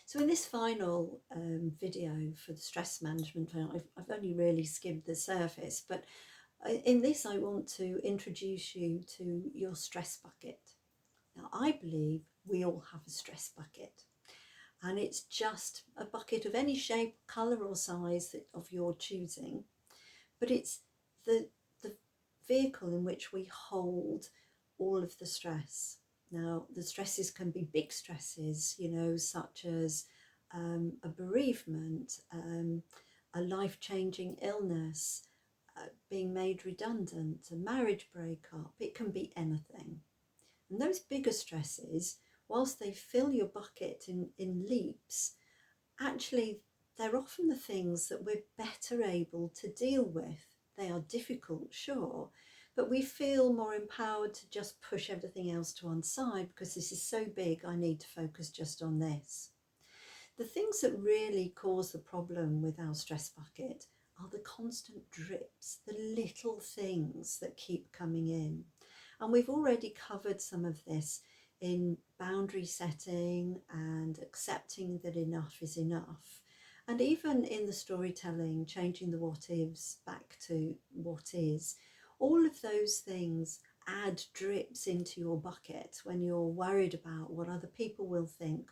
So in this final video for the stress management, I've only really skimmed the surface, but in this I want to introduce you to your stress bucket. Now I believe we all have a stress bucket, and it's just a bucket of any shape, colour or size of your choosing, but it's the vehicle in which we hold all of the stress. Now, the stresses can be big stresses, such as a bereavement, a life-changing illness, being made redundant, a marriage breakup. It can be anything. And those bigger stresses, whilst they fill your bucket in leaps, actually they're often the things that we're better able to deal with. They are difficult, sure, but we feel more empowered to just push everything else to one side because this is so big, I need to focus just on this. The things that really cause the problem with our stress bucket are the constant drips, the little things that keep coming in. And we've already covered some of this in boundary setting and accepting that enough is enough. And even in the storytelling, changing the what ifs back to what is, all of those things add drips into your bucket when you're worried about what other people will think,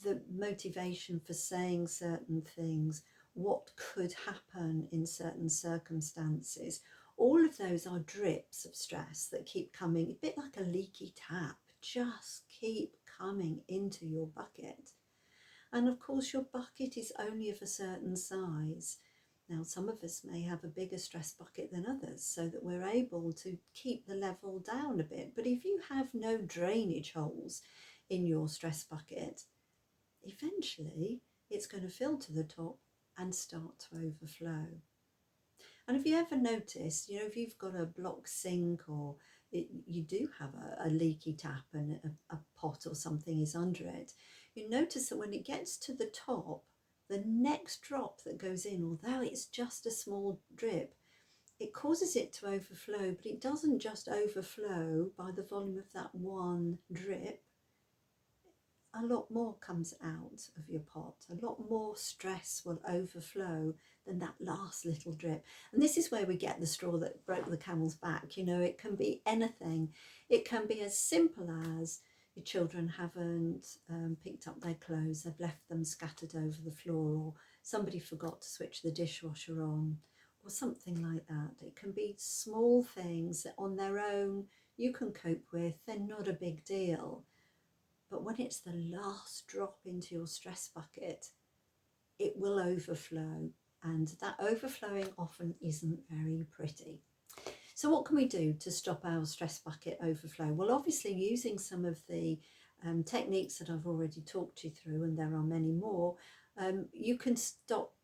the motivation for saying certain things, what could happen in certain circumstances. All of those are drips of stress that keep coming, a bit like a leaky tap, just keep coming into your bucket. And of course, your bucket is only of a certain size. Now, some of us may have a bigger stress bucket than others so that we're able to keep the level down a bit. But if you have no drainage holes in your stress bucket, eventually it's going to fill to the top and start to overflow. And have you ever noticed, if you've got a blocked sink or you do have a leaky tap and a pot or something is under it, you notice that when it gets to the top, the next drop that goes in, although it's just a small drip, it causes it to overflow, but it doesn't just overflow by the volume of that one drip. A lot more comes out of your pot. A lot more stress will overflow than that last little drip. And this is where we get the straw that broke the camel's back. It can be anything. It can be as simple as your children haven't picked up their clothes, they've left them scattered over the floor, or somebody forgot to switch the dishwasher on, or something like that. It can be small things that on their own you can cope with. They're not a big deal. But when it's the last drop into your stress bucket, it will overflow. And that overflowing often isn't very pretty. So what can we do to stop our stress bucket overflow? Well, obviously using some of the techniques that I've already talked you through, and there are many more, you can stop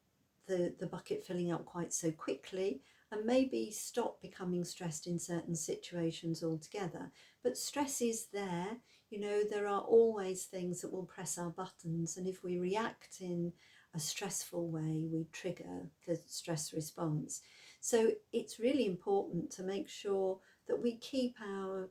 the bucket filling up quite so quickly and maybe stop becoming stressed in certain situations altogether. But stress is there. There are always things that will press our buttons, and if we react in a stressful way, we trigger the stress response. So it's really important to make sure that we keep our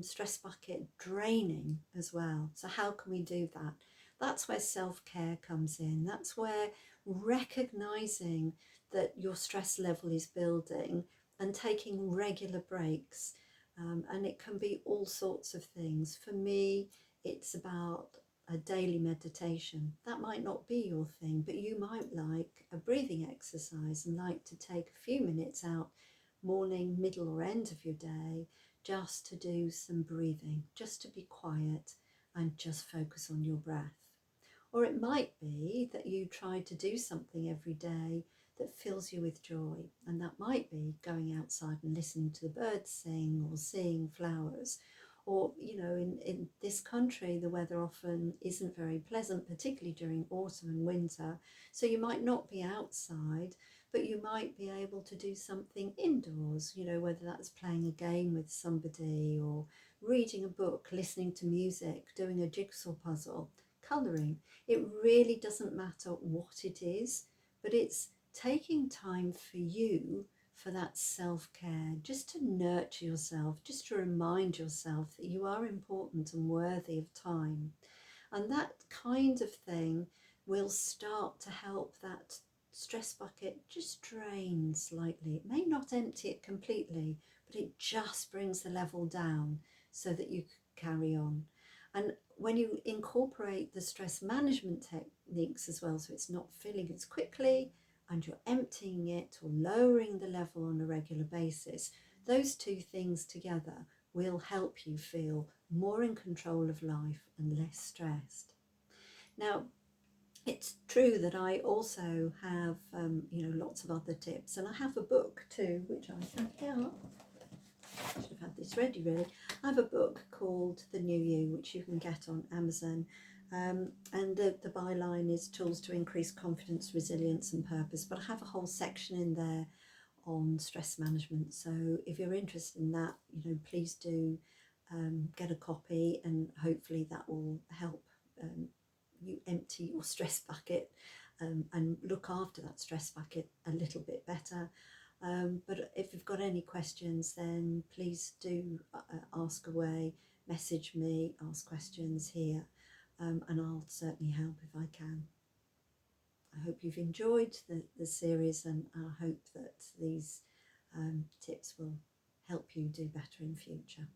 stress bucket draining as well. So how can we do that? That's where self-care comes in. That's where recognizing that your stress level is building and taking regular breaks. And it can be all sorts of things. For me, it's about a daily meditation. That might not be your thing, but you might like a breathing exercise and like to take a few minutes out, morning, middle or end of your day, just to do some breathing, just to be quiet and just focus on your breath. Or it might be that you try to do something every day that fills you with joy, and that might be going outside and listening to the birds sing or seeing flowers. Or, in this country, the weather often isn't very pleasant, particularly during autumn and winter. So you might not be outside, but you might be able to do something indoors, whether that's playing a game with somebody or reading a book, listening to music, doing a jigsaw puzzle, colouring. It really doesn't matter what it is, but it's taking time for you, for that self-care, just to nurture yourself, just to remind yourself that you are important and worthy of time. And that kind of thing will start to help that stress bucket just drain slightly. It may not empty it completely, but it just brings the level down so that you can carry on. And when you incorporate the stress management techniques as well, so it's not filling as quickly and you're emptying it or lowering the level on a regular basis, those two things together will help you feel more in control of life and less stressed. Now, it's true that I also have, lots of other tips, and I have a book too, which I have here. I should have had this ready really. I have a book called The New You, which you can get on Amazon, and the byline is Tools to Increase Confidence, Resilience and Purpose, but I have a whole section in there on stress management, so if you're interested in that, please do get a copy, and hopefully that will help you empty your stress bucket and look after that stress bucket a little bit better. But if you've got any questions, then please do ask away, message me, ask questions here, and I'll certainly help if I can. I hope you've enjoyed the series, and I hope that these tips will help you do better in future.